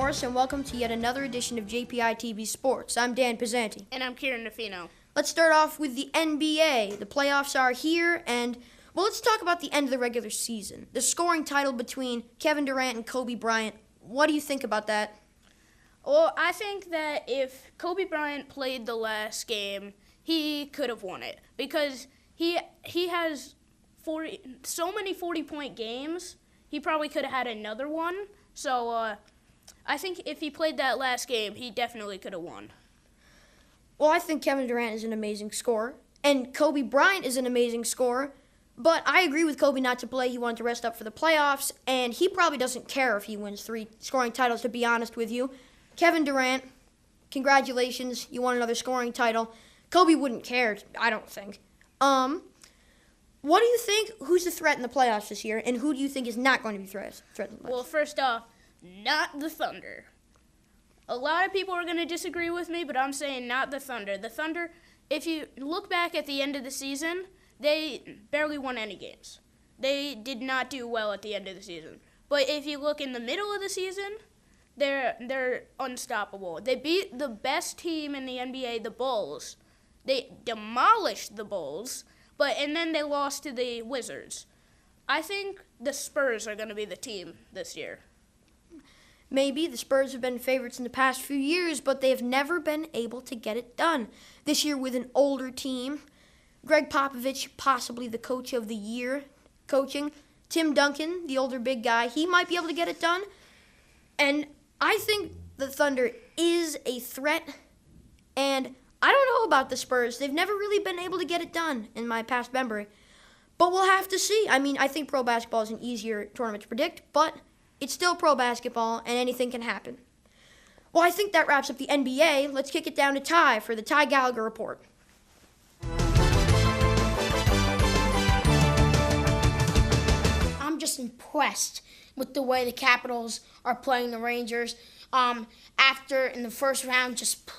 Morris, and welcome to yet another edition of JPI TV Sports. I'm Dan Pizzanti. And I'm Kieran Nafino. Let's start off with the NBA. The playoffs are here, and, let's talk about the end of the regular season. The scoring title between Kevin Durant and Kobe Bryant. What do you think about that? Well, I think that if Kobe Bryant played the last game, he could have won it because he has so many 40-point games. He probably could have had another one. So I think if he played that last game, he definitely could have won. Well, I think Kevin Durant is an amazing scorer, and Kobe Bryant is an amazing scorer. But I agree with Kobe not to play. He wanted to rest up for the playoffs, and he probably doesn't care if he wins 3 scoring titles, to be honest with you. Kevin Durant, congratulations. You won another scoring title. Kobe wouldn't care, I don't think. What do you think? Who's the threat in the playoffs this year, and who do you think is not going to be threat in the playoffs? Well, first off, not the Thunder. A lot of people are going to disagree with me, but I'm saying not the Thunder. The Thunder, if you look back at the end of the season, they barely won any games. They did not do well at the end of the season. But if you look in the middle of the season, they're unstoppable. They beat the best team in the NBA, the Bulls. They demolished the Bulls, and then they lost to the Wizards. I think the Spurs are going to be the team this year. Maybe the Spurs have been favorites in the past few years, but they have never been able to get it done. This year with an older team, Greg Popovich, possibly the coach of the year, coaching. Tim Duncan, the older big guy, he might be able to get it done. And I think the Thunder is a threat. And I don't know about the Spurs. They've never really been able to get it done in my past memory. But we'll have to see. I mean, I think pro basketball is an easier tournament to predict, but it's still pro basketball, and anything can happen. Well, I think that wraps up the NBA. Let's kick it down to Ty for the Ty Gallagher Report. I'm just impressed with the way the Capitals are playing the Rangers. After in the first round, just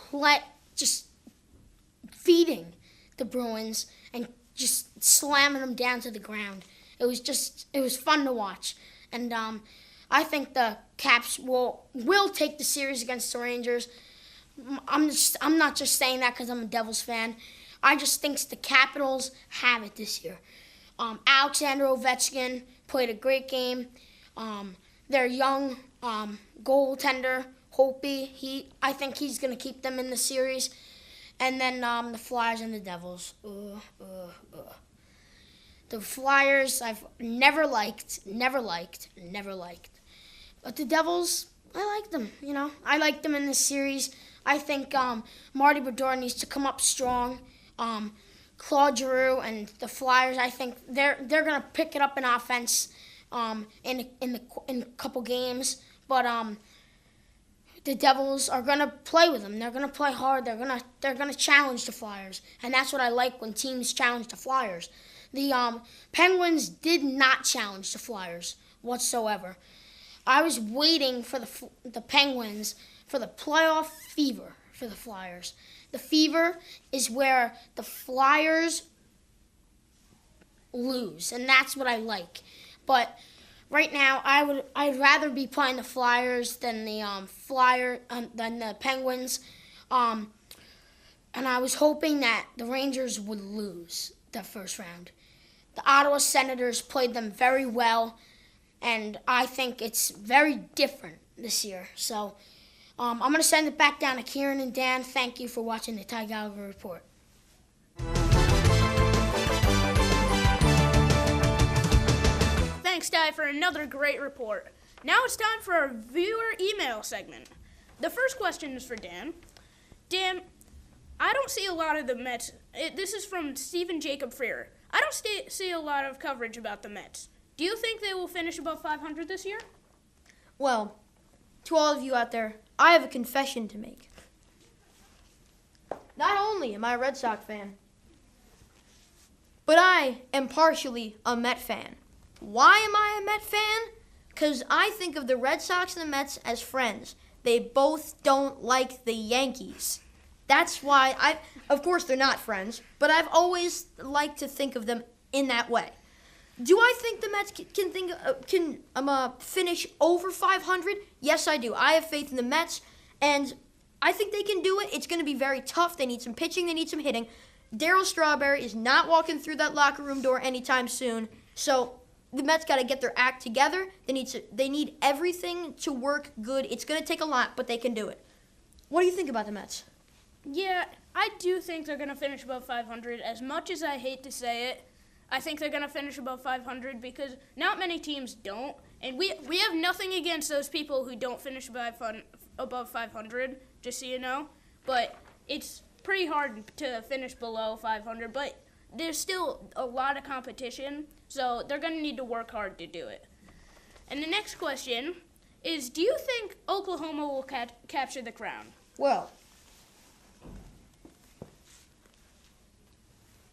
feeding the Bruins and just slamming them down to the ground. It was fun to watch, and I think the Caps will take the series against the Rangers. I'm not just saying that because I'm a Devils fan. I just think the Capitals have it this year. Alexander Ovechkin played a great game. Their young goaltender, Holtby, I think he's going to keep them in the series. And then the Flyers and the Devils. The Flyers I've never liked. But the Devils, I like them, I like them in this series. I think Marty Brodeur needs to come up strong. Claude Giroux and the Flyers, I think they're going to pick it up in offense in a couple games. But the Devils are going to play with them. They're going to play hard. They're going to challenge the Flyers. And that's what I like when teams challenge the Flyers. The Penguins did not challenge the Flyers whatsoever. I was waiting for the Penguins for the playoff fever for the Flyers. The fever is where the Flyers lose, and that's what I like. But right now, I'd rather be playing the Flyers than the Penguins. And I was hoping that the Rangers would lose the first round. The Ottawa Senators played them very well, and I think it's very different this year. So I'm going to send it back down to Kieran and Dan. Thank you for watching the Ty Gallagher Report. Thanks, Ty, for another great report. Now it's time for our viewer email segment. The first question is for Dan. Dan, I don't see a lot of the Mets. This is from Stephen Jacob Freer. I don't see a lot of coverage about the Mets. Do you think they will finish above 500 this year? Well, to all of you out there, I have a confession to make. Not only am I a Red Sox fan, but I am partially a Met fan. Why am I a Met fan? Because I think of the Red Sox and the Mets as friends. They both don't like the Yankees. That's why of course they're not friends, but I've always liked to think of them in that way. Do I think the Mets can finish over 500? Yes, I do. I have faith in the Mets, and I think they can do it. It's going to be very tough. They need some pitching. They need some hitting. Darryl Strawberry is not walking through that locker room door anytime soon. So the Mets got to get their act together. They need everything to work good. It's going to take a lot, but they can do it. What do you think about the Mets? Yeah, I do think they're going to finish above 500. As much as I hate to say it, I think they're going to finish above 500 because not many teams don't. And we have nothing against those people who don't finish above 500, just so you know. But it's pretty hard to finish below 500. But there's still a lot of competition, so they're going to need to work hard to do it. And the next question is, do you think Oklahoma will capture the crown? Well,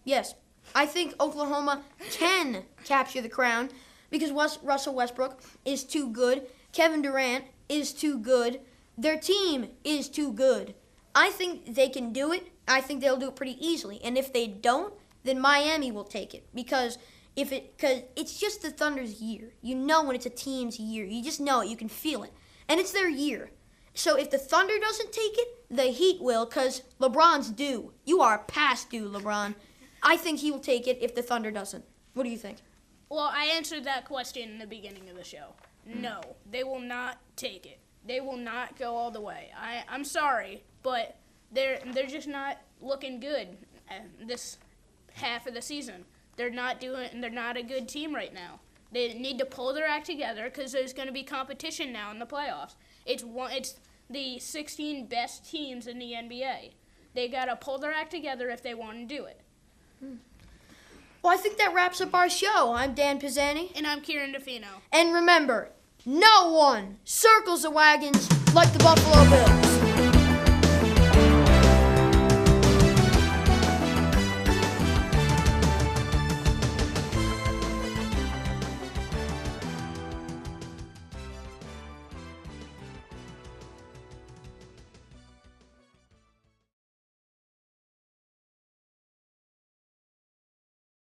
yes. I think Oklahoma can capture the crown because Russell Westbrook is too good. Kevin Durant is too good. Their team is too good. I think they can do it. I think they'll do it pretty easily. And if they don't, then Miami will take it because it's just the Thunder's year. You know when it's a team's year. You just know it. You can feel it. And it's their year. So if the Thunder doesn't take it, the Heat will because LeBron's due. You are past due, LeBron. I think he will take it if the Thunder doesn't. What do you think? Well, I answered that question in the beginning of the show. No, they will not take it. They will not go all the way. I'm sorry, but they're just not looking good this half of the season. They're not a good team right now. They need to pull their act together because there's going to be competition now in the playoffs. It's the 16 best teams in the NBA. They got to pull their act together if they want to do it. Well, I think that wraps up our show. I'm Dan Pizzani. And I'm Kieran DeFino. And remember, no one circles the wagons like the Buffalo Bills.